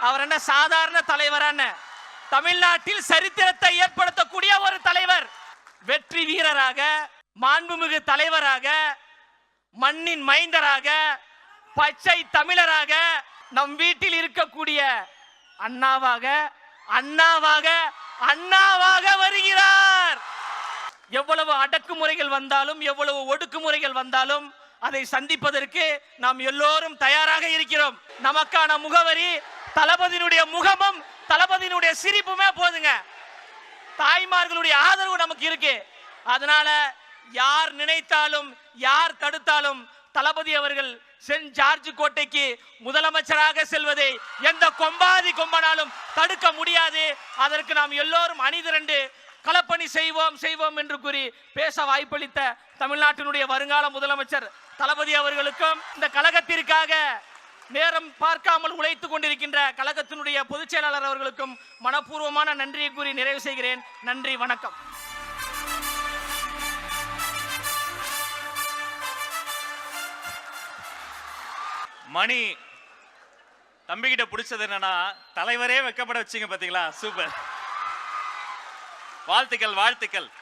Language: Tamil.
அவர் என்ன சாதாரண தலைவரான தமிழ்நாட்டில் சரித்திரத்தை ஏற்படுத்தக்கூடிய ஒரு தலைவர், வெற்றி வீரராக, மாண்புமிகு தலைவராக, மண்ணின் மைந்தராக, பச்சை தமிழராக, நம் வீட்டில் இருக்கக்கூடிய அண்ணாவாக அண்ணாவாக அண்ணாவாக வருகிறார். எவ்வளவு அடக்குமுறைகள் வந்தாலும், எவ்வளவு ஒடுக்குமுறைகள் வந்தாலும் அதை சந்திப்பதற்கு நாம் எல்லோரும் தயாராக இருக்கிறோம். நமக்கான முகவரி தளபதியினுடைய முகமும் தளபதியினுடைய சிரிப்புமே போதுங்க. தாய்மார்களுடைய ஆதரவு நமக்கு இருக்கு. அதனால யார் நினைத்தாலும் யார் தடுத்தாலும் தளபதி அவர்கள் சென்ட் ஜார்ஜ் கோட்டைக்கு முதலமைச்சராக செல்வதை எந்த கொம்பாதி கொம்பனாலும் தடுக்க முடியாது. அதற்கு நாம் எல்லோரும் அணிதிரண்டு களப்பணி செய்வோம் என்று கூறி பேச வாய்ப்பளித்த தமிழ்நாட்டினுடைய வருங்கால முதலமைச்சர் தளபதி அவர்களுக்கும், இந்த கழகத்திற்காக நேரம் பார்க்காமல் உழைத்துக் கொண்டிருக்கின்ற கழகத்தினுடைய பொதுச் செயலாளர் அவர்களுக்கும் மனப்பூர்வமான நன்றியை கூறி நிறைவு செய்கிறேன். நன்றி, வணக்கம். மணி தம்பிக்கிட்ட பிடிச்சது என்னன்னா, தலைவரே வெக்கப்பட வச்சிங்க பாத்தீங்களா? சூப்பர், வாழ்த்துக்கள் வாழ்த்துக்கள்.